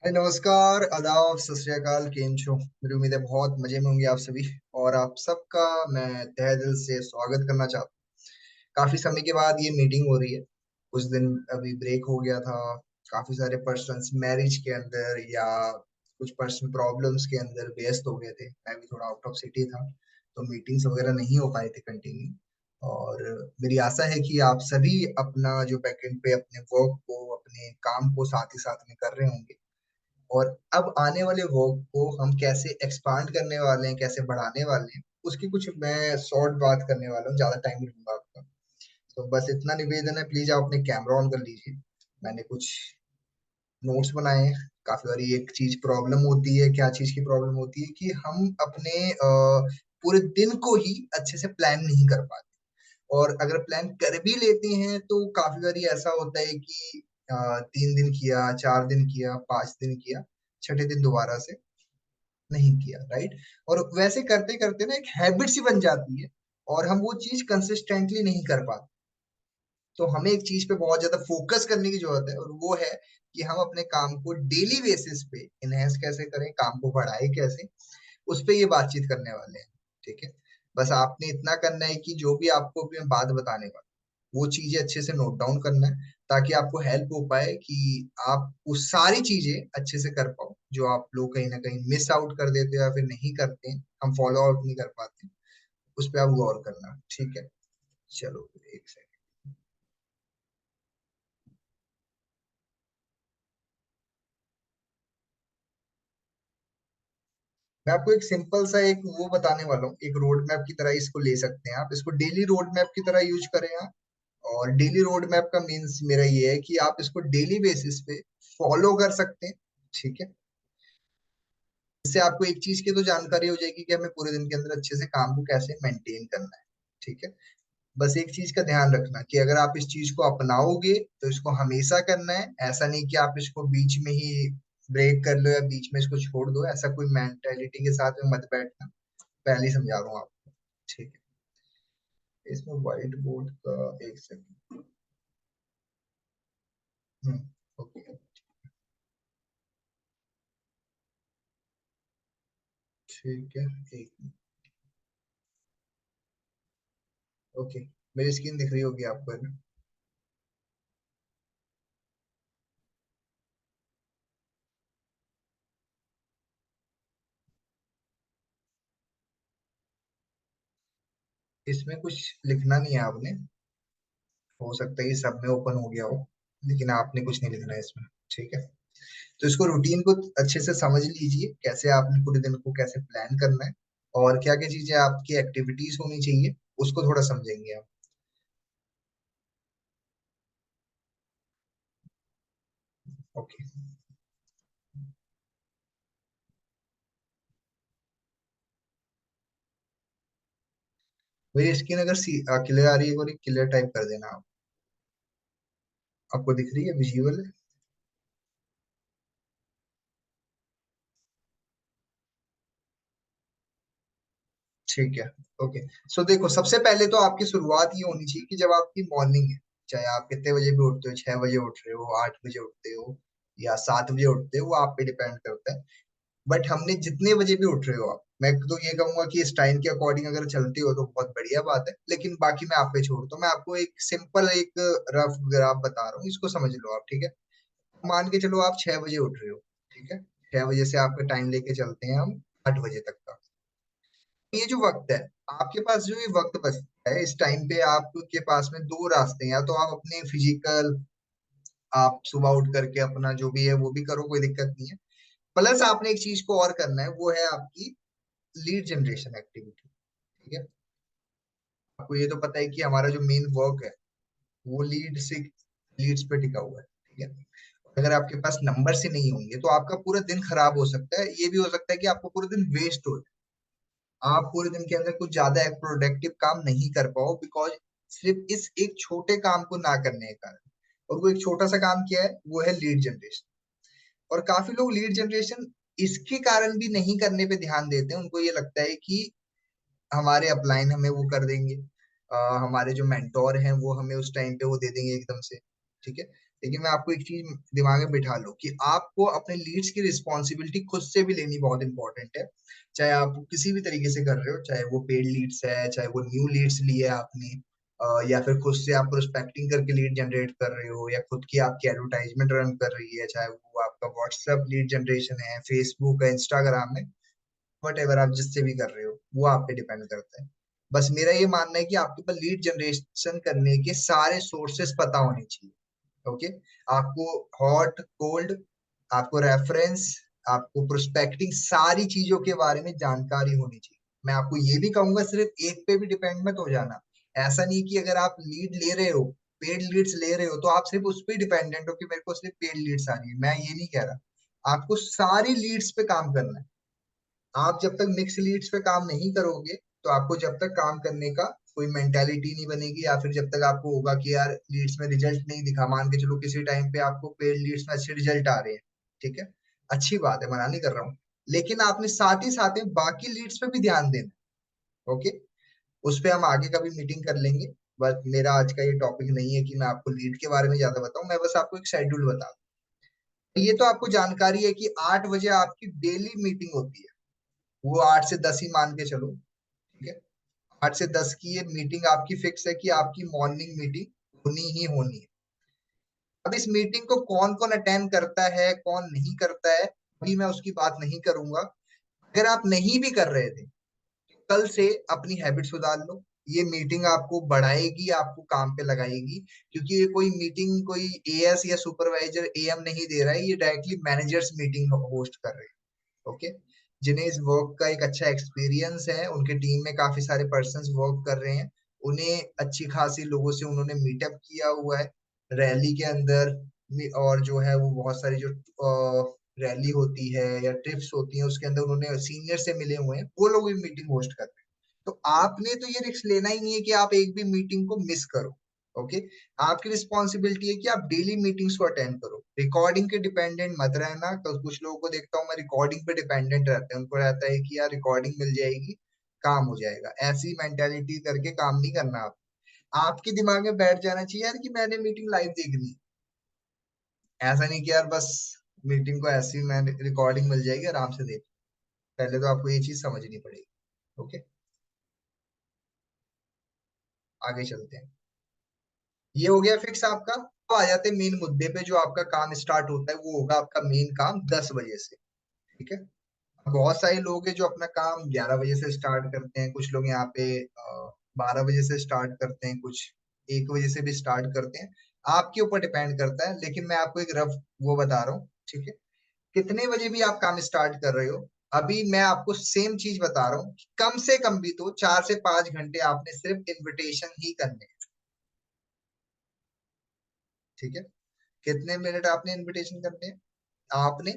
नमस्कार, आदाब, सत श्री अकाल, केम छो। मेरी उम्मीद है बहुत मजे में होंगे आप सभी। और आप सबका मैं तहे दिल से स्वागत करना चाहता हूँ। काफी समय के बाद ये मीटिंग हो रही है। कुछ दिन अभी ब्रेक हो गया था। काफी सारे पर्सन्स मैरिज के अंदर या कुछ पर्सनल प्रॉब्लम्स के अंदर व्यस्त हो गए थे। मैं भी थोड़ा आउट ऑफ सिटी था, तो मीटिंग्स वगैरह नहीं हो पाए थे कंटिन्यू। और मेरी आशा है कि आप सभी अपना जो बैकएंड पे अपने वर्क को, अपने काम को साथ ही साथ में कर रहे होंगे। और अब आने वाले वर्क को हम कैसे एक्सपांड करने वाले हैं, कैसे बढ़ाने वाले हैं, उसकी कुछ मैं शॉर्ट बात करने वाला हूँ। ज्यादा टाइम नहीं लूंगा आपका। तो बस इतना निवेदन है, प्लीज आप अपने कैमरा ऑन कर लीजिए। मैंने कुछ नोट्स बनाए हैं। काफी बारी एक चीज प्रॉब्लम होती है, क्या चीज की प्रॉब्लम होती है कि हम अपने पूरे दिन को ही अच्छे से प्लान नहीं कर पाते। और अगर प्लान कर भी लेते हैं तो काफी बारी ऐसा होता है कि 3 दिन किया, 4 दिन किया, 5 दिन किया, छठे दिन दोबारा से नहीं किया, राइट। और वैसे करते करते ना एक हैबिट सी बन जाती है, और हम वो चीज कंसिस्टेंटली नहीं कर पाते। तो हमें एक चीज पे बहुत ज्यादा फोकस करने की जरूरत है, और वो है कि हम अपने काम को डेली बेसिस पे इनहेंस कैसे करें, काम को बढ़ाए कैसे। उस पे ये बातचीत करने वाले हैं। ठीक है। बस आपने इतना करना है कि जो भी आपको अभी मैं बात बताने वाला हूं, वो चीजें अच्छे से नोट डाउन करना है, ताकि आपको हेल्प हो पाए कि आप वो सारी चीजें अच्छे से कर पाओ जो आप लोग कहीं ना कहीं मिस आउट कर देते हो या फिर नहीं करते हैं, हम फॉलो अप नहीं कर पाते। उस पर आप गौर करना, ठीक है। चलो एक सेकंड। मैं आपको एक सिंपल सा एक वो बताने वाला हूँ, एक रोड मैप की तरह इसको ले सकते हैं आप। इसको डेली रोड मैप की तरह यूज करें आप। और डेली रोड मैप का मीन्स मेरा ये है कि आप इसको डेली बेसिस पे फॉलो कर सकते हैं। ठीक है। इससे आपको एक चीज की तो जानकारी हो जाएगी कि हमें पूरे दिन के अंदर अच्छे से काम को कैसे मेंटेन करना है। ठीक है। बस एक चीज का ध्यान रखना कि अगर आप इस चीज को अपनाओगे तो इसको हमेशा करना है। ऐसा नहीं कि आप इसको बीच में ही ब्रेक कर लो या बीच में इसको छोड़ दो। ऐसा कोई मेंटेलिटी के साथ में मत बैठना। पहले ही समझा रहा हूँ आपको। ठीक है। इसमें व्हाइट बोर्ड का एक सेकंड। हम्म। ओके। ठीक है। एक। ओके। मेरी स्क्रीन दिख रही होगी आपको, है ना? इसमें कुछ लिखना नहीं है आपने। हो सकता है ये सब में ओपन हो गया हो, लेकिन आपने कुछ नहीं लिखना है इसमें। ठीक है। तो इसको रूटीन को अच्छे से समझ लीजिए, कैसे आपने पूरे दिन को कैसे प्लान करना है, और क्या क्या चीजें आपकी एक्टिविटीज होनी चाहिए, उसको थोड़ा समझेंगे आप। ओके। मेरी स्क्रीन अगर क्लियर आ रही है, और क्लियर टाइप कर देना आप। आपको दिख रही है, विजुअल है? ठीक है। ओके। सो देखो, सबसे पहले तो आपकी शुरुआत ये होनी चाहिए कि जब आपकी मॉर्निंग है, चाहे आप कितने बजे भी उठते हो, 6 बजे उठ रहे हो, 8 बजे उठते हो, या 7 बजे उठते हो, वो आप पे डिपेंड करता है। बट हमने जितने बजे भी उठ रहे हो आप, मैं तो ये कहूंगा कि इस टाइम के अकॉर्डिंग अगर चलते हो तो बहुत बढ़िया बात है, लेकिन बाकी मैं आप पे छोड़ तो मैं आपको एक सिंपल एक रफ ग्राफ बता रहा हूँ, इसको समझ लो आप। ठीक है। मान के चलो आप 6 बजे उठ रहे हो। ठीक है। 6 बजे से आपका टाइम लेके चलते हैं हम 8 बजे तक का। ये जो वक्त है, आपके पास जो ये वक्त बचता है, इस टाइम पे आपके पास में दो रास्ते हैं। या तो आप अपने फिजिकल, आप सुबह उठ करके अपना जो भी है वो भी करो, कोई दिक्कत नहीं है। प्लस आपने एक चीज को और करना है, वो है आपकी लीड जनरेशन एक्टिविटी। ठीक है। आपको ये तो पता है कि हमारा जो मेन वर्क है वो लीड्स पे टिका हुआ है। ठीक है। अगर आपके पास नंबर से नहीं होंगे तो आपका पूरा दिन खराब हो सकता है। ये भी हो सकता है कि आपको पूरा दिन वेस्ट हो जाए। आप पूरे दिन के अंदर कुछ ज्यादा प्रोडक्टिव काम नहीं कर पाओ, बिकॉज सिर्फ इस एक छोटे काम को ना करने के कारण। और वो एक छोटा सा काम क्या है, वो है लीड जनरेशन। और काफी लोग लीड जनरेशन इसके कारण भी नहीं करने पे ध्यान देते हैं। उनको ये लगता है कि हमारे अपलाइन हमें वो कर देंगे, हमारे जो मेंटोर हैं वो हमें उस टाइम पे वो दे देंगे एकदम से। ठीक है। लेकिन मैं आपको एक चीज दिमाग में बिठा लो कि आपको अपने लीड्स की रिस्पॉन्सिबिलिटी खुद से भी लेनी बहुत इंपॉर्टेंट है। चाहे आप किसी भी तरीके से कर रहे हो, चाहे वो पेड लीड्स है, चाहे वो न्यू लीड्स लिए आपने, या फिर खुद से आप प्रोस्पेक्टिंग करके लीड जनरेट कर रहे हो, या खुद की आपकी एडवर्टाइजमेंट रन कर रही है, चाहे वो आपका व्हाट्सएप लीड जनरेशन है, फेसबुक है, इंस्टाग्राम है, वट एवर आप जिससे भी कर रहे हो, वो आप पे डिपेंड करता है। बस मेरा ये मानना है कि आपके पास लीड जनरेशन करने के सारे सोर्सेस पता होने चाहिए। ओके, आपको हॉट कोल्ड, आपको रेफरेंस, आपको प्रोस्पेक्टिंग, सारी चीजों के बारे में जानकारी होनी चाहिए। मैं आपको ये भी कहूंगा सिर्फ एक पे भी डिपेंड मत हो जाना। ऐसा नहीं कि अगर आप लीड ले रहे हो, पेड लीड्स ले रहे हो, तो आप सिर्फ उस पर डिपेंडेंट हो कि मेरे को सिर्फ पेड लीड्स आ रही है। मैं ये नहीं कह रहा, आपको सारी लीड्स पे काम करना है। आप जब तक मिक्स लीड्स पे काम नहीं करोगे, तो आपको जब तक काम करने का कोई मेंटेलिटी नहीं बनेगी, या फिर जब तक आपको होगा कि यार लीड्स में रिजल्ट नहीं दिखा, मान के चलो किसी टाइम पे आपको पेड लीड्स में अच्छे रिजल्ट आ रहे हैं, ठीक है, अच्छी बात है, मना नहीं कर रहा हूँ, लेकिन आपने साथ ही साथ में बाकी लीड्स पे भी ध्यान देना। ओके, उस पे हम आगे कभी मीटिंग कर लेंगे। बट मेरा आज का ये टॉपिक नहीं है कि मैं आपको लीड के बारे में ज्यादा बताऊं, मैं बस आपको एक शेड्यूल बता दूं। ये तो आपको जानकारी है कि 8 बजे आपकी डेली मीटिंग होती है, वो 8 से 10 ही मान के चलो, ठीक है। 8 से 10 की ये मीटिंग आपकी फिक्स है कि आपकी मॉर्निंग मीटिंग होनी ही होनी है। अब इस मीटिंग को कौन कौन अटेंड करता है, कौन नहीं करता है, अभी मैं उसकी बात नहीं करूंगा। अगर आप नहीं भी कर रहे थे, तो कल से अपनी हैबिट सुधार लो। ये मीटिंग आपको बढ़ाएगी, आपको काम पे लगाएगी, क्योंकि ये कोई मीटिंग कोई एएस या सुपरवाइजर एएम नहीं दे रहा है, ये डायरेक्टली मैनेजर्स मीटिंग होस्ट कर रहे हैं। ओके, जिन्हें इस वर्क का एक अच्छा एक्सपीरियंस है, उनके टीम में काफी सारे पर्सन्स वर्क कर रहे हैं, उन्हें अच्छी खासी लोगों से उन्होंने मीटअप किया हुआ है रैली के अंदर। और जो है वो बहुत सारी जो रैली होती है या ट्रिप्स होती हैं, उसके अंदर उन्होंने सीनियर से मिले हुए हैं, वो लोग भी मीटिंग होस्ट कर रहे हैं। तो आपने तो ये रिस्क लेना ही नहीं है कि आप एक भी मीटिंग को मिस करो। ओके, आपकी रिस्पॉन्सिबिलिटी है कि आप डेली मीटिंग्स को अटेंड करो, रिकॉर्डिंग के डिपेंडेंट मत रहना। तो कुछ लोगों को देखता हूँ मैं, रिकॉर्डिंग पे डिपेंडेंट रहते हैं, उनको रहता है कि यार रिकॉर्डिंग मिल जाएगी, काम हो जाएगा। ऐसी मेंटेलिटी करके काम नहीं करना। आप आपके दिमाग में बैठ जाना चाहिए यार कि मैंने मीटिंग लाइव देखनी है। ऐसा नहीं कि यार बस मीटिंग को ऐसी मैं रिकॉर्डिंग मिल जाएगी आराम से देख। पहले तो आपको ये चीज समझनी पड़ेगी। ओके, आगे चलते हैं। ये हो गया फिक्स आपका। अब आ जाते हैं मेन मुद्दे पे। जो आपका काम स्टार्ट होता है वो होगा आपका मेन काम 10 बजे से, ठीक है। अब बहुत सारे लोग हैं जो अपना काम 11 बजे से स्टार्ट करते हैं, कुछ लोग यहाँ पे 12 बजे से स्टार्ट करते हैं, कुछ 1 बजे से भी स्टार्ट करते हैं। आपके ऊपर डिपेंड करता है, लेकिन मैं आपको एक रफ वो बता रहा हूँ, ठीक है। कितने बजे भी आप काम स्टार्ट कर रहे हो, अभी मैं आपको सेम चीज बता रहा हूँ, कम से कम भी तो 4 से 5 घंटे आपने सिर्फ इन्विटेशन ही करने हैं, ठीक है। कितने मिनट आपने इनविटेशन करने हैं? आपने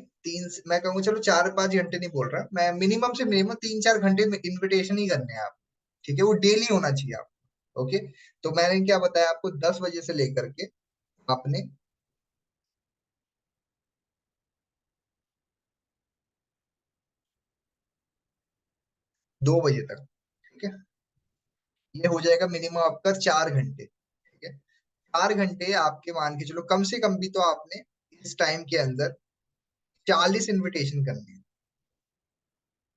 मैं कहूँगा चलो 4 5 घंटे नहीं बोल रहा मैं, मिनिमम से मिनिमम 3 4 घंटे इनविटेशन ही करने हैं आप, ठीक है। वो डेली होना चाहिए आप। ओके, तो मैंने क्या बताया आपको, 10 बजे से लेकर के आपने 2 बजे तक, ठीक है। ये हो जाएगा मिनिमम आपका 4 घंटे, ठीक है। 4 घंटे आपके मान के चलो, कम से कम भी तो आपने इस टाइम के अंदर 40 इनविटेशन करने हैं।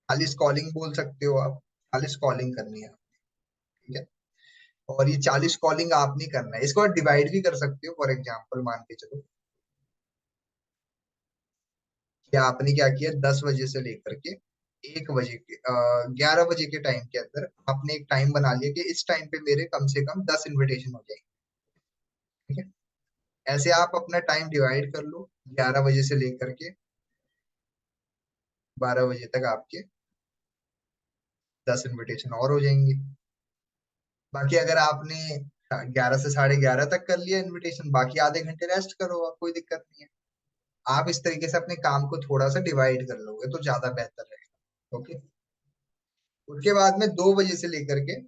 40 कॉलिंग बोल सकते हो आप, 40 कॉलिंग करनी है, ठीक है। और ये 40 कॉलिंग आप नहीं करना है, इसको डिवाइड भी कर सकते हो। फॉर एग्जाम्पल मान के चलो कि आपने क्या किया, 10 बजे से लेकर के 1 बजे के 11 बजे के टाइम के अंदर आपने एक टाइम बना लिया कि इस टाइम पे मेरे कम से कम 10 इनविटेशन हो जाएंगे, ठीक है। ऐसे आप अपना टाइम डिवाइड कर लो, 11 बजे से लेकर के 12 बजे तक आपके 10 इनविटेशन और हो जाएंगे। बाकी अगर आपने 11 से 11:30 तक कर लिया इनविटेशन, बाकी आधे घंटे रेस्ट करो, आप कोई दिक्कत नहीं है। आप इस तरीके से अपने काम को थोड़ा सा डिवाइड कर लोगे तो ज्यादा बेहतर रहेगा। ओके, उसके बाद में 2 बजे से लेकर के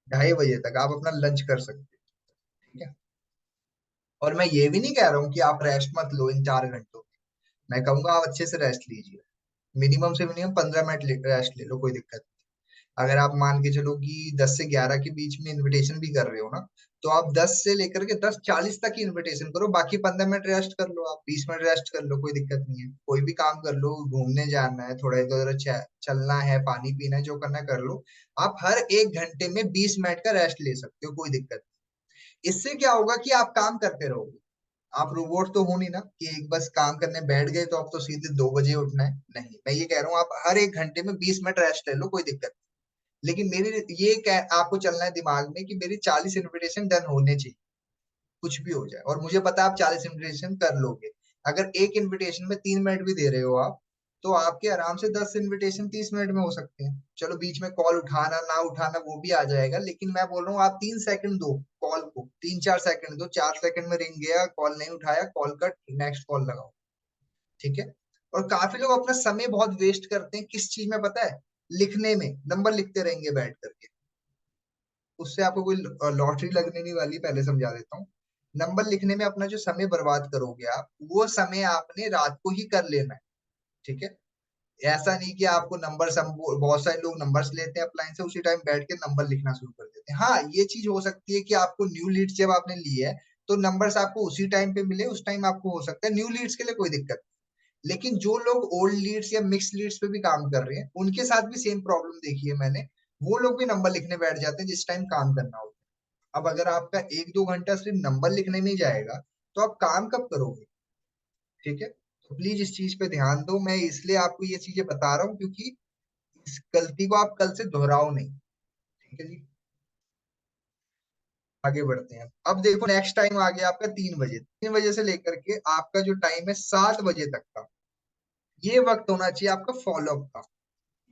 2:30 बजे तक आप अपना लंच कर सकते हो, ठीक है। और मैं ये भी नहीं कह रहा हूँ कि आप रेस्ट मत लो इन 4 घंटों में, मैं कहूंगा आप अच्छे से रेस्ट लीजिए। मिनिमम से मिनिमम 15 मिनट रेस्ट ले लो, कोई दिक्कत नहीं। अगर आप मान के चलो कि 10 से 11 के बीच में इनविटेशन भी कर रहे हो ना, तो आप 10 से लेकर के 10:40 तक ही इनविटेशन करो, बाकी 15 मिनट रेस्ट कर लो, आप 20 मिनट रेस्ट कर लो, कोई दिक्कत नहीं है। कोई भी काम कर लो, घूमने जाना है, थोड़ा इधर उधर चलना है, पानी पीना है, जो करना है कर लो। आप हर 1 घंटे में 20 मिनट का रेस्ट ले सकते हो, कोई दिक्कत नहीं। इससे क्या होगा कि आप काम करते रहोगे। आप रोबोट तो हो नहीं ना कि एक बस काम करने बैठ गए तो आप तो सीधे 2 बजे उठना है। नहीं, मैं ये कह रहा हूँ आप हर 1 घंटे में 20 मिनट रेस्ट ले लो, कोई दिक्कत नहीं। लेकिन मेरी ये आपको चलना है दिमाग में कि मेरी 40 इन्विटेशन डन होने चाहिए, कुछ भी हो जाए। और मुझे पता है आप 40 इन्विटेशन कर लोगे। अगर एक इन्विटेशन में 3 मिनट भी दे रहे हो आप, तो आपके आराम से 10 इन्विटेशन 30 मिनट में हो सकते हैं। चलो बीच में कॉल उठाना ना उठाना वो भी आ जाएगा, लेकिन मैं बोल रहा हूँ आप 3 सेकंड दो कॉल को, 3-4 सेकंड दो, 4 सेकंड में रिंग गया, कॉल नहीं उठाया, कॉल कट, नेक्स्ट कॉल लगाओ। ठीक है। और काफी लोग अपना समय बहुत वेस्ट करते हैं किस चीज में पता है? लिखने में, नंबर लिखते रहेंगे बैठ करके। उससे आपको कोई लॉटरी लगने नहीं वाली, पहले समझा देता हूँ। नंबर लिखने में अपना जो समय बर्बाद करोगे आप, वो समय आपने रात को ही कर लेना है। ठीक है। ऐसा नहीं कि आपको नंबर, बहुत सारे लोग नंबर्स लेते हैं अपलाइन से, उसी टाइम बैठ के नंबर लिखना शुरू कर देते हैं। हाँ, ये चीज हो सकती है कि आपको न्यू लीड्स जब आपने ली है, तो नंबर्स आपको उसी टाइम पे मिले, उस टाइम आपको हो सकता है। न्यू लीड्स के लिए कोई दिक्कत नहीं। लेकिन जो लोग ओल्ड लीड्स या मिक्स लीड्स पे भी काम कर रहे हैं, उनके साथ भी सेम प्रॉब्लम देखी है मैंने। वो लोग भी नंबर लिखने बैठ जाते हैं जिस टाइम काम करना हो। अब अगर आपका 1-2 घंटा सिर्फ नंबर लिखने में ही जाएगा, तो आप काम कब करोगे? ठीक है। तो प्लीज इस चीज पे ध्यान दो। मैं इसलिए आपको ये चीजें बता रहा हूँ क्योंकि इस गलती को आप कल से दोहराओ नहीं। ठीक है जी। आगे बढ़ते हैं। अब देखो नेक्स्ट टाइम आ गया आपका 3 बजे। 3 बजे से लेकर के आपका जो टाइम है 7 बजे तक का, ये वक्त होना चाहिए आपका फॉलोअप का।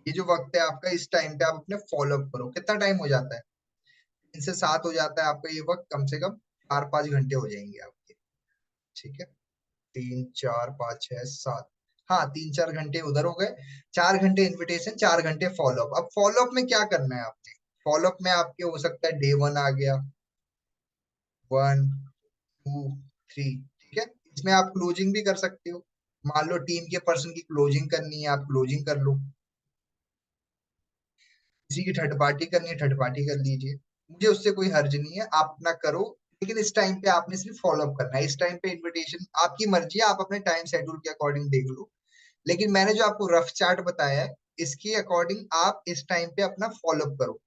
ये जो वक्त है आपका, इस टाइम पे आप अपने फॉलोअप करो। कितना टाइम हो जाता है? इनसे 7 हो जाता है आपका ये वक्त, कम से कम 4-5 घंटे हो जाएंगे आपके। ठीक है। 3, 4, 5, 6, 7। हाँ, 3-4 घंटे उधर हो गए। 4 घंटे इनविटेशन, 4 घंटे फॉलोअप। अब फॉलोअप में क्या करना है आपने? फॉलोअप में आपके हो सकता है डे 1 आ गया, 1, 2, 3। ठीक है। इसमें आप क्लोजिंग भी कर सकते हो। मान लो टीम के पर्सन की क्लोजिंग करनी है, आप क्लोजिंग कर लो। किसी की थर्ड पार्टी करनी है, थर्ड पार्टी कर लीजिए। मुझे उससे कोई हर्ज नहीं है, आप अपना करो। लेकिन इस टाइम पे आपने सिर्फ फॉलोअप करना है। इस टाइम पे इनविटेशन आपकी मर्जी है, आप अपने टाइम शेड्यूल के अकॉर्डिंग देख लो। लेकिन मैंने जो आपको रफ चार्ट बताया है, इसके अकॉर्डिंग आप इस टाइम पे अपना फॉलोअप करो।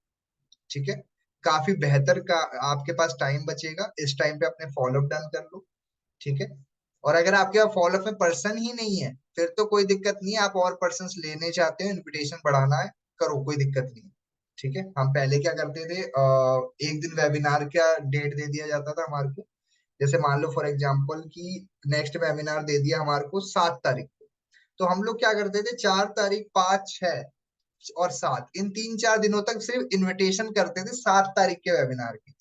ठीक है। काफी बेहतर का आपके पास टाइम बचेगा, इस टाइम पे अपने फॉलोअप डन कर लो। ठीक है। और अगर आपके पास फॉलोअप में पर्सन ही नहीं है, फिर तो कोई दिक्कत नहीं है। आप और पर्सन लेने चाहते हो, इनविटेशन बढ़ाना है, करो, कोई दिक्कत नहीं है। ठीक है। हम पहले क्या करते थे, एक दिन वेबिनार का डेट दे दिया जाता था हमारे को। जैसे मान लो फॉर एग्जांपल कि नेक्स्ट वेबिनार दे दिया हमारे को 7 तारीख को, तो हम लोग क्या करते थे, 4 तारीख, 5, 6 और 7, इन 3-4 दिनों तक सिर्फ इनविटेशन करते थे 7 तारीख के वेबिनार की।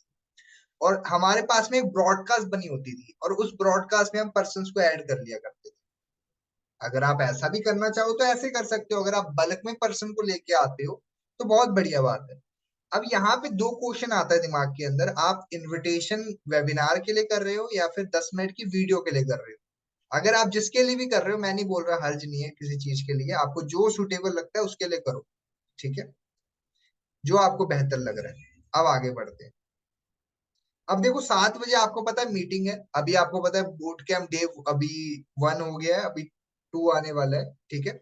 और हमारे पास में एक ब्रॉडकास्ट बनी होती थी, और उस ब्रॉडकास्ट में हम पर्सन को ऐड कर लिया करते थे। अगर आप ऐसा भी करना चाहो तो ऐसे कर सकते हो। अगर आप बल्क में पर्सन को लेके आते हो तो बहुत बढ़िया बात है। अब यहाँ पे दो क्वेश्चन आता है दिमाग के अंदर, आप इनविटेशन वेबिनार के लिए कर रहे हो या फिर 10 मिनट की वीडियो के लिए कर रहे हो? अगर आप जिसके लिए भी कर रहे हो, मैं नहीं बोल रहा हर्ज नहीं है किसी चीज के लिए, आपको जो सुटेबल लगता है उसके लिए करो। ठीक है। जो आपको बेहतर लग रहा है। अब आगे बढ़ते हैं। अब देखो 7 बजे आपको पता है मीटिंग है, अभी आपको पता है बूट कैंप डे अभी 1 हो गया है, अभी 2 आने वाला है। ठीक है।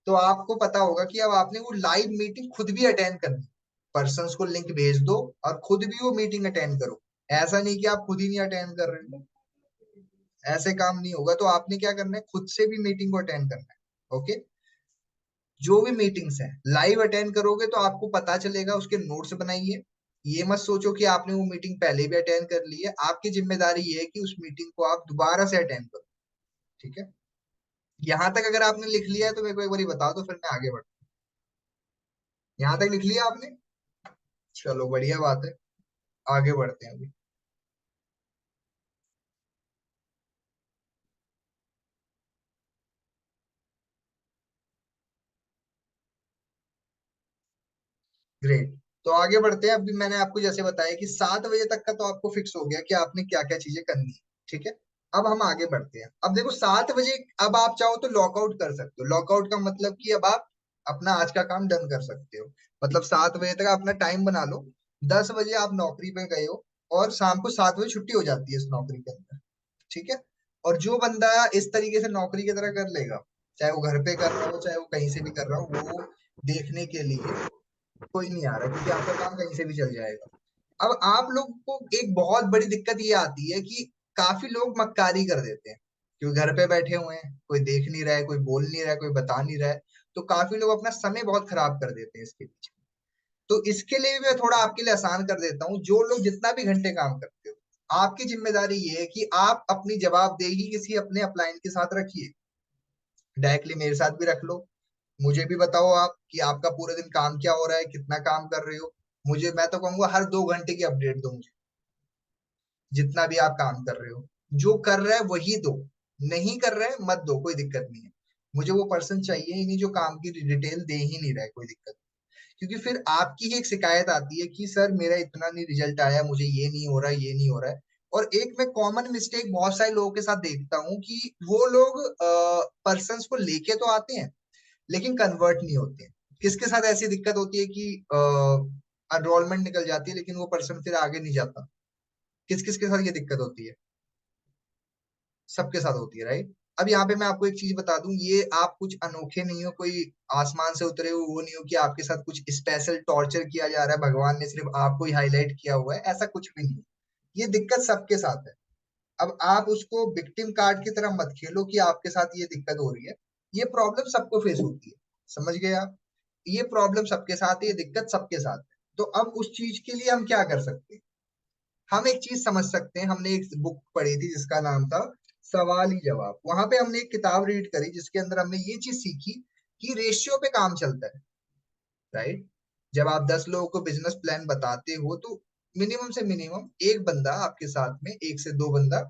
तो आपको पता होगा कि अब आपने वो लाइव मीटिंग खुद भी अटेंड करनी। पर्सन्स को लिंक भेज दो और खुद भी वो मीटिंग अटेंड करो। ऐसा नहीं कि आप खुद ही नहीं अटेंड कर रहे हो, ऐसे काम नहीं होगा। तो आपने क्या करना है, खुद से भी मीटिंग को अटेंड करना है। ओके। जो भी मीटिंग्स है लाइव अटेंड करोगे तो आपको पता चलेगा, उसके नोट्स बनाइए। ये मत सोचो कि आपने वो मीटिंग पहले भी अटेंड कर ली है। आपकी जिम्मेदारी ये है कि उस मीटिंग को आप दोबारा से अटेंड करो। ठीक है। यहाँ तक अगर आपने लिख लिया है तो मेरे को एक बार बता दो, फिर मैं आगे बढ़ता हूँ। यहाँ तक लिख लिया आपने? चलो बढ़िया बात है। आगे बढ़ते हैं अभी। ग्रेट। तो आगे बढ़ते हैं। अभी मैंने आपको जैसे बताया कि 7 बजे तक का तो आपको फिक्स हो गया कि आपने क्या क्या चीजें करनी है। ठीक है। अब हम आगे बढ़ते हैं। अब देखो 7 बजे, अब आप चाहो तो लॉकआउट कर सकते हो। लॉकआउट का मतलब कि अब आप अपना आज का काम डन कर सकते हो। मतलब 7 बजे तक अपना टाइम बना लो, 10 बजे आप नौकरी पे गए हो और शाम को 7 बजे छुट्टी हो जाती है इस नौकरी के अंदर। ठीक है। और जो बंदा इस तरीके से नौकरी की तरह कर लेगा, चाहे वो घर पे कर रहा हो चाहे वो कहीं से भी कर रहा हो, वो देखने के लिए कोई नहीं आ रहा, क्योंकि आपका काम कहीं से भी चल जाएगा। अब आप लोग को एक बहुत बड़ी दिक्कत ये आती है कि काफी लोग मक्कारी कर देते हैं, क्योंकि घर पे बैठे हुए हैं, कोई देख नहीं रहा है, कोई बोल नहीं रहा है, कोई बता नहीं रहा है, तो काफी लोग अपना समय बहुत खराब कर देते हैं इसके पीछे। तो इसके लिए भी मैं थोड़ा आपके लिए आसान कर देता हूँ। जो लोग जितना भी घंटे काम करते हो, आपकी जिम्मेदारी ये है कि आप अपनी जवाबदेही किसी अपने अपलाइन के साथ रखिए। डायरेक्टली मेरे साथ भी रख लो। मुझे भी बताओ आप कि आपका पूरे दिन काम क्या हो रहा है, कितना काम कर रहे हो। मुझे, मैं तो कहूंगा हर 2 घंटे की अपडेट दो मुझे, जितना भी आप काम कर रहे हो। जो कर रहा है वही दो, नहीं कर रहे हैं मत दो, कोई दिक्कत नहीं है। मुझे वो पर्सन चाहिए ही नहीं जो काम की डिटेल दे ही नहीं रहा है, कोई दिक्कत नहीं। क्योंकि फिर आपकी ही एक शिकायत आती है कि सर मेरा इतना नहीं रिजल्ट आया, मुझे ये नहीं हो रहा है, ये नहीं हो रहा है। और एक मैं कॉमन मिस्टेक बहुत सारे लोगों के साथ देखता हूँ कि वो लोग पर्सन को लेके तो आते हैं लेकिन कन्वर्ट नहीं होते हैं। किसके साथ ऐसी दिक्कत होती है कि एनरोलमेंट निकल जाती है लेकिन वो पर्सन फिर आगे नहीं जाता? किस किस के साथ ये दिक्कत होती है? सबके साथ होती है, राइट। अब यहाँ पे मैं आपको एक चीज बता दूं, ये आप कुछ अनोखे नहीं हो, कोई आसमान से उतरे हो वो नहीं हो कि आपके साथ कुछ स्पेशल टॉर्चर किया जा रहा है, भगवान ने सिर्फ आपको ही हाईलाइट किया हुआ है, ऐसा कुछ भी नहीं है। ये दिक्कत सबके साथ है। अब आप उसको विक्टिम कार्ड की तरह मत खेलो कि आपके साथ ये दिक्कत हो रही है। ये प्रॉब्लम सबको फेस होती है, समझ गए आप? ये प्रॉब्लम सबके साथ है, ये दिक्कत सबके साथ है। तो अब उस चीज के लिए हम क्या कर सकते हैं? हम एक चीज समझ सकते हैं। हमने एक बुक पढ़ी थी जिसका नाम था सवाल ही जवाब। वहां पे हमने एक किताब रीड करी जिसके अंदर हमने ये चीज सीखी कि रेशियो पे काम चलता है, राइट। जब आप 10 लोगों को बिजनेस प्लान बताते हो तो मिनिमम से मिनिमम एक बंदा आपके साथ में, 1 से 2 बंदा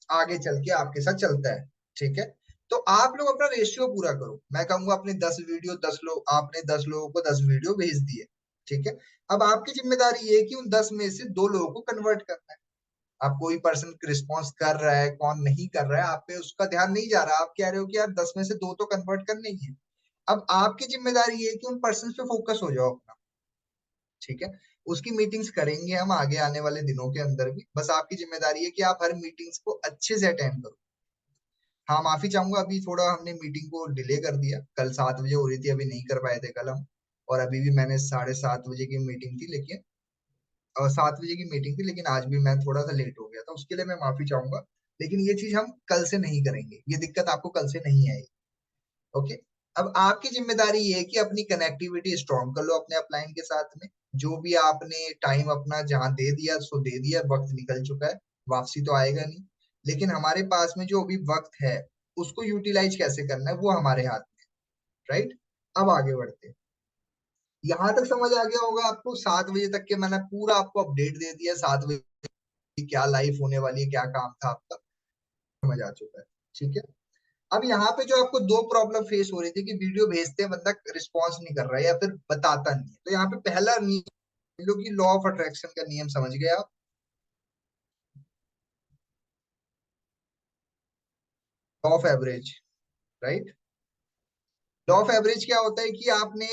आगे चल के आपके साथ चलता है। ठीक है। तो आप लोग अपना रेशियो पूरा करो। मैं कहूंगा अपने 10 वीडियो, 10 लोग, आपने 10 लोगों को 10 वीडियो भेज दिए। ठीक है। अब आपकी जिम्मेदारी ये है कि उन 10 में से 2 लोगों को कन्वर्ट करना है। अब कोई पर्सन रिस्पॉन्स कर रहा है, कौन नहीं कर रहा है, आप पे उसका ध्यान नहीं जा रहा। आप कह रहे हो कि यार 10 में से 2 तो कन्वर्ट करने ही है। अब आपकी जिम्मेदारी ये है कि उन पर्सन पे फोकस हो जाओ अपना। ठीक है। उसकी मीटिंग्स करेंगे हम आगे आने वाले दिनों के अंदर भी। बस आपकी जिम्मेदारी है कि आप हर मीटिंग्स को अच्छे से अटेंड करो। हाँ, माफी चाहूंगा, अभी थोड़ा हमने मीटिंग को डिले कर दिया। कल 7 बजे हो रही थी, अभी नहीं कर पाए थे कल हम। और अभी भी मैंने 7:30 बजे की मीटिंग थी, लेकिन 7 बजे की मीटिंग थी, लेकिन आज भी मैं थोड़ा सा लेट हो गया था, उसके लिए मैं माफी चाहूंगा। लेकिन ये चीज हम कल से नहीं करेंगे, ये दिक्कत आपको कल से नहीं आएगी। ओके। अब आपकी जिम्मेदारी ये है कि अपनी कनेक्टिविटी स्ट्रॉन्ग कर लो अपने अपलाइन के साथ में। जो भी आपने टाइम अपना जहां दे दिया सो दे दिया, वक्त निकल चुका है, वापसी तो आएगा नहीं। लेकिन हमारे पास में जो अभी वक्त है उसको यूटिलाइज कैसे करना है वो हमारे हाथ में, राइट। अब आगे बढ़ते हैं। यहाँ तक समझ आ गया होगा आपको, 7 बजे तक के मैंने पूरा आपको अपडेट दे दिया। 7 बजे की क्या लाइफ होने वाली है, क्या काम था आपका, समझ आ चुका है। ठीक है। अब यहाँ पे जो आपको 2 प्रॉब्लम फेस हो रही थी कि वीडियो भेजते हैं बंदा रिस्पॉन्स नहीं कर रहा है या फिर बताता नहीं है, तो यहाँ पे पहला नियम लो कि लॉ ऑफ अट्रैक्शन का नियम समझ गए आप? Law of average, right. Law of average क्या होता है कि आपने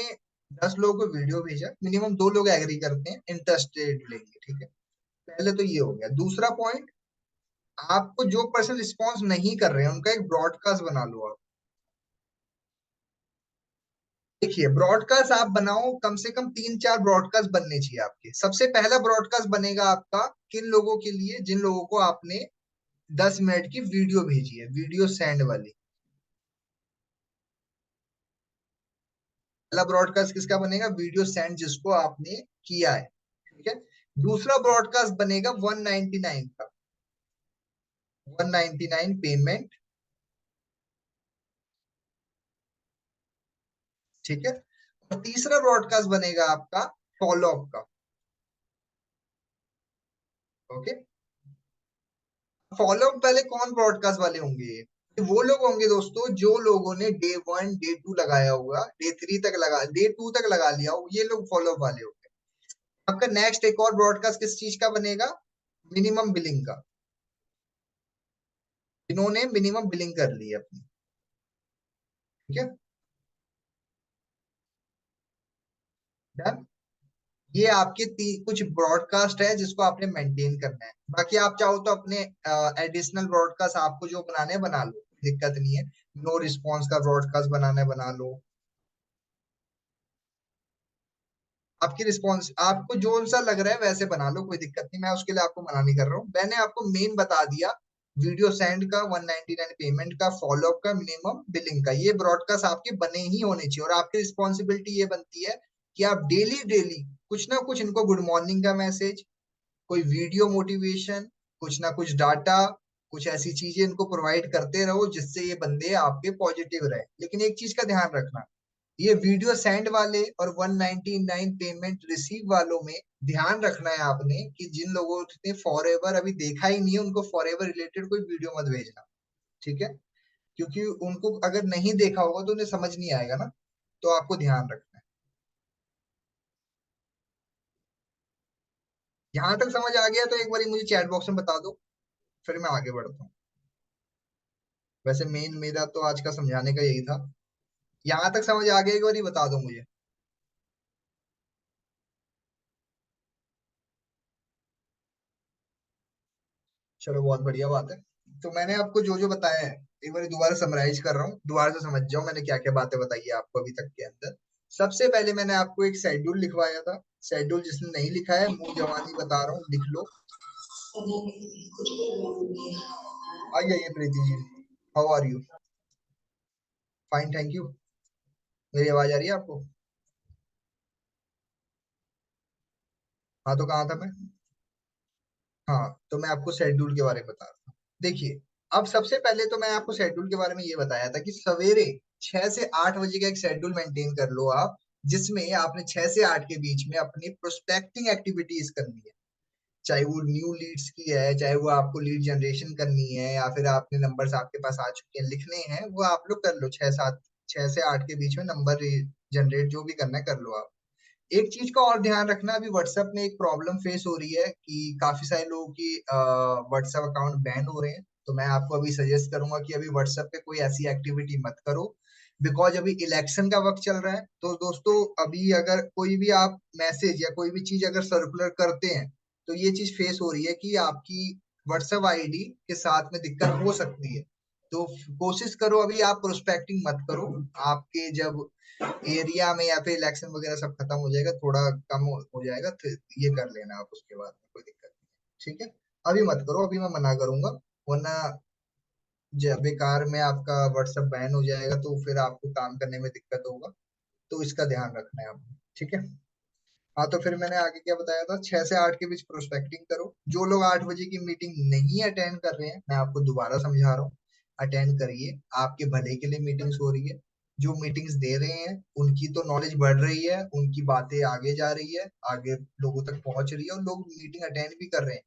10 लोगों को वीडियो भेजा, मिनिमम 2 लोग एग्री करते हैं, इंटरेस्टेड लेंगे। ठीक है। पहले तो ये हो गया। दूसरा पॉइंट, आपको जो पर्सन रिस्पॉन्स नहीं कर रहे हैं उनका एक ब्रॉडकास्ट बना लो आप। देखिए, ब्रॉडकास्ट आप बनाओ, कम से कम 3-4 ब्रॉडकास्ट बनने चाहिए आपके। सबसे पहला ब्रॉडकास्ट बनेगा आपका किन लोगों के लिए? जिन लोगों को आपने 10 मिनट की वीडियो भेजी है, वीडियो सेंड वाली। पहला ब्रॉडकास्ट किसका बनेगा? वीडियो सेंड जिसको आपने किया है। ठीक है। दूसरा ब्रॉडकास्ट बनेगा 199 का, 199 पेमेंट। ठीक है। और तीसरा ब्रॉडकास्ट बनेगा आपका फॉलो अप का। ओके। फॉलो अप वाले कौन ब्रॉडकास्ट वाले होंगे? ये वो लोग होंगे दोस्तों जो लोगों ने डे 1 डे 2 लगाया हुआ, डे 3 तक लगा, डे 2 तक लगा लिया हो, ये लोग फॉलो अप वाले होंगे। आपका नेक्स्ट एक और ब्रॉडकास्ट किस चीज का बनेगा? मिनिमम बिलिंग का। जिन्होंने मिनिमम बिलिंग कर ली है अपनी। ठीक है। डन। ये आपके कुछ ब्रॉडकास्ट है जिसको आपने मेंटेन करना है। बाकी आप चाहो तो अपने एडिशनल ब्रॉडकास्ट आपको जो बनाने हैं बना लो, दिक्कत नहीं है। नो रिस्पॉन्स का ब्रॉडकास्ट बनाना है बना लो। आपकी रिस्पॉन्स आपको जो सा लग रहा है वैसे बना लो, कोई दिक्कत नहीं, मैं उसके लिए आपको मना नहीं कर रहा हूँ। मैंने आपको मेन बता दिया, वीडियो सेंड का 199 पेमेंट का, फॉलोअप का, मिनिमम बिलिंग का, ये ब्रॉडकास्ट आपके बने ही होने चाहिए। और आपकी रिस्पॉन्सिबिलिटी ये बनती है कि आप डेली डेली कुछ ना कुछ इनको गुड मॉर्निंग का मैसेज, कोई वीडियो मोटिवेशन, कुछ ना कुछ डाटा, कुछ ऐसी चीजें इनको प्रोवाइड करते रहो जिससे ये बंदे आपके पॉजिटिव रहे। लेकिन एक चीज का ध्यान रखना, ये वीडियो सेंड वाले और 199 पेमेंट रिसीव वालों में ध्यान रखना है आपने कि जिन लोगों ने फॉर एवर अभी देखा ही नहीं है उनको फॉर एवर रिलेटेड कोई वीडियो मत भेजना। ठीक है? क्योंकि उनको अगर नहीं देखा होगा तो उन्हें समझ नहीं आएगा ना। तो आपको ध्यान रखना है। यहाँ तक समझ आ गया तो एक बार मुझे चैट बॉक्स में बता दो, फिर मैं आगे बढ़ता हूँ। वैसे मेन मेरा तो आज का समझाने का यही था। यहाँ तक समझ आ गया, एक बार बता दो मुझे। चलो बहुत बढ़िया बात है। तो मैंने आपको जो जो बताया है एक बार दोबारा समराइज कर रहा हूँ, दोबारा से समझ जाओ मैंने क्या क्या बातें बताई है आपको अभी तक के अंदर। सबसे पहले मैंने आपको एक शेड्यूल लिखवाया था। शेड्यूल जिसने नहीं लिखा है मुंह जवानी बता रहा हूँ, लिख लो। आइए आइए Preeti ji, how are you? Fine thank you. मेरी आवाज आ रही है आपको? हाँ तो कहाँ था मैं? हाँ तो मैं आपको शेड्यूल के बारे में बता रहा हूँ। देखिए, अब सबसे पहले तो मैं आपको शेड्यूल के बारे में ये बताया था कि सवेरे 6 से 8 बजे का एक शेड्यूल मेंटेन कर लो आप, जिसमें आपने 6 से 8 के बीच में अपनी प्रोस्पेक्टिंग एक्टिविटीज करनी है। चाहे वो न्यू लीड्स की है, चाहे वो आपको लीड जनरेशन करनी है, या फिर आपने नंबर्स आपके पास आ चुके हैं लिखने हैं, वो आप लोग कर लो। 6 से 8 के बीच में नंबर जनरेट जो भी करना है कर लो आप। एक चीज का और ध्यान रखना, अभी व्हाट्सएप में एक प्रॉब्लम फेस हो रही है कि काफी सारे लोगों की व्हाट्सएप अकाउंट बैन हो रहे हैं। तो मैं आपको अभी सजेस्ट करूंगा कि अभी व्हाट्सएप पे कोई ऐसी एक्टिविटी मत करो, बिकॉज अभी इलेक्शन का वक्त चल रहा है। तो दोस्तों, अभी अगर कोई भी आप मैसेज या कोई भी चीज अगर सर्कुलर करते हैं तो ये चीज फेस हो रही है कि आपकी व्हाट्सएप आईडी के साथ में दिक्कत हो सकती है। तो कोशिश करो, अभी आप प्रोस्पेक्टिंग मत करो। आपके जब एरिया में या फिर इलेक्शन वगैरह सब खत्म हो जाएगा, थोड़ा कम हो जाएगा, तो ये कर लेना आप, उसके बाद में कोई दिक्कत नहीं। ठीक है? अभी मत करो, अभी मैं मना करूंगा, वरना जब बेकार में आपका व्हाट्सएप बैन हो जाएगा तो फिर आपको काम करने में दिक्कत होगा। तो इसका ध्यान रखना है आपको। ठीक है? हाँ तो फिर मैंने आगे क्या बताया था, 6 से 8 के बीच प्रोस्पेक्टिंग करो। जो लोग 8 बजे की मीटिंग नहीं अटेंड कर रहे हैं, मैं आपको दोबारा समझा रहा हूँ, अटेंड करिए। आपके भले के लिए मीटिंग्स हो रही है। जो मीटिंग्स दे रहे हैं उनकी तो नॉलेज बढ़ रही है, उनकी बातें आगे जा रही है, आगे लोगों तक पहुंच रही है, और लोग मीटिंग अटेंड भी कर रहे हैं।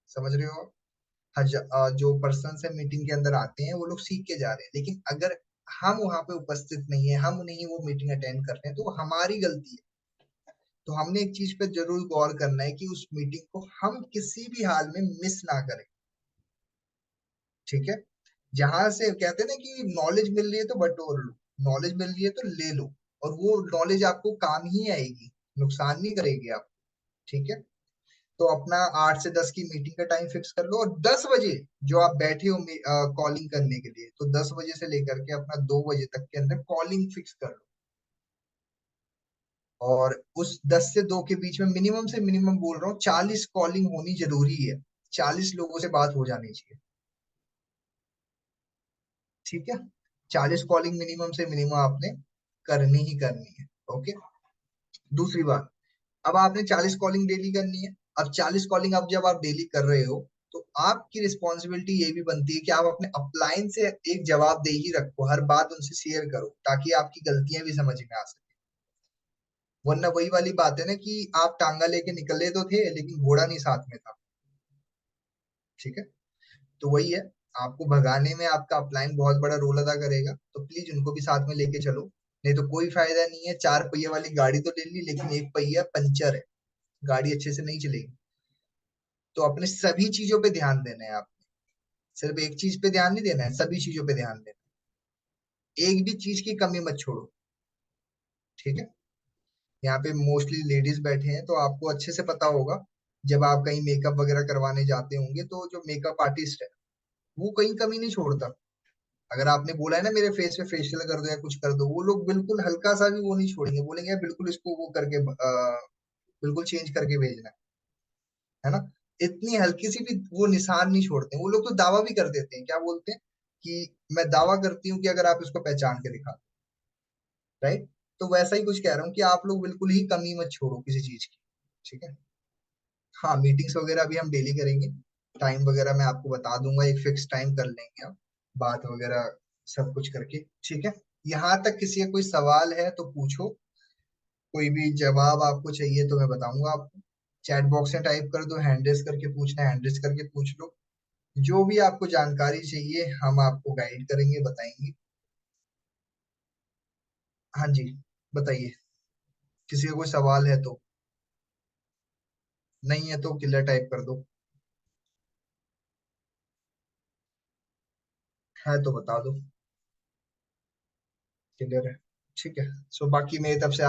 समझ रहे हो? जो पर्सन है मीटिंग के अंदर आते हैं वो लोग सीख के जा रहे हैं। लेकिन अगर हम वहां पे उपस्थित नहीं है, हम नहीं वो मीटिंग अटेंड कर रहे हैं, तो वो हमारी गलती है। तो हमने एक चीज पे जरूर गौर करना है कि उस मीटिंग को हम किसी भी हाल में मिस ना करें। ठीक है? जहां से कहते हैं ना कि नॉलेज मिल रही है तो बटोर लो, नॉलेज मिल रही है तो ले लो, और वो नॉलेज आपको काम ही आएगी, नुकसान नहीं करेगी आप। ठीक है? तो अपना 8 से 10 की मीटिंग का टाइम फिक्स कर लो, और 10 बजे जो आप बैठे हो कॉलिंग करने के लिए, तो 10 बजे से लेकर के अपना 2 बजे तक के अंदर कॉलिंग फिक्स कर लो। और उस 10 से 2 के बीच में मिनिमम से मिनिमम बोल रहा हूँ 40 कॉलिंग होनी जरूरी है। 40 लोगों से बात हो जानी चाहिए। ठीक है? 40 कॉलिंग मिनिमम से मिनिमम आपने करनी ही करनी है। ओके? दूसरी बात, अब आपने 40 कॉलिंग डेली करनी है। अब 40 कॉलिंग अब जब आप डेली कर रहे हो, तो आपकी रिस्पॉन्सिबिलिटी ये भी बनती है कि आप अपने अपलाइन से एक जवाबदेही रखो, हर बात उनसे शेयर करो ताकि आपकी गलतियां भी समझ में आ सके। वरना वही वाली बात है ना कि आप टांगा लेके निकले तो थे लेकिन घोड़ा नहीं साथ में था। ठीक है? तो वही है, आपको भगाने में आपका अपलाइन बहुत बड़ा रोल अदा करेगा, तो प्लीज उनको भी साथ में लेके चलो। नहीं तो कोई फायदा नहीं है, 4 पहिए वाली गाड़ी तो ले ली लेकिन एक पहिया पंचर है, गाड़ी अच्छे से नहीं चलेगी। तो अपने सभी चीजों पे ध्यान देना है आप, सिर्फ एक चीज पे ध्यान नहीं देना है, सभी चीजों पे ध्यान देना है। एक भी चीज की कमी मत छोड़ो। ठीक है? यहाँ पे मोस्टली लेडीज बैठे हैं, तो आपको अच्छे से पता होगा। जब आप कहीं मेकअप वगैरह करवाने जाते होंगे, तो जो मेकअप आर्टिस्ट है वो कहीं कमी नहीं छोड़ता। अगर आपने बोला है ना मेरे फेस पे फेशियल कर दो या कुछ कर दो, वो लोग बिल्कुल हल्का सा भी वो नहीं छोड़ेंगे, बोलेंगे "यार, बिल्कुल इसको वो करके बिल्कुल चेंज करके भेजना है ना"। इतनी हल्की सी भी वो निशान नहीं छोड़ते। वो लोग तो दावा भी कर देते हैं, क्या बोलते हैं कि मैं दावा करती हूँ कि अगर आप इसको पहचान के दिखा, राइट। तो वैसा ही कुछ कह रहा हूँ कि आप लोग बिल्कुल ही कमी मत छोड़ो किसी चीज की। ठीक है। हाँ, मीटिंग्स वगैरह भी हम डेली करेंगे। टाइम वगैरह मैं आपको बता दूंगा, एक फिक्स टाइम कर लेंगे आप, बात वगैरह सब कुछ करके। ठीक है। यहाँ तक किसी का कोई सवाल है तो पूछो। कोई भी जवाब आपको चाहिए तो मैं बताऊंगा आपको। चैट बॉक्स में टाइप कर दो, हैंड रेस करके पूछना है, हैंड रेस करके पूछ लो। जो भी आपको जानकारी चाहिए हम आपको गाइड करेंगे, बताएंगे। हाँ जी, बताइए। किसी का कोई सवाल है तो। नहीं है तो किलर टाइप कर दो। है तो बता दो। क्लियर है। ठीक है। सो बाकी मेरी तरफ से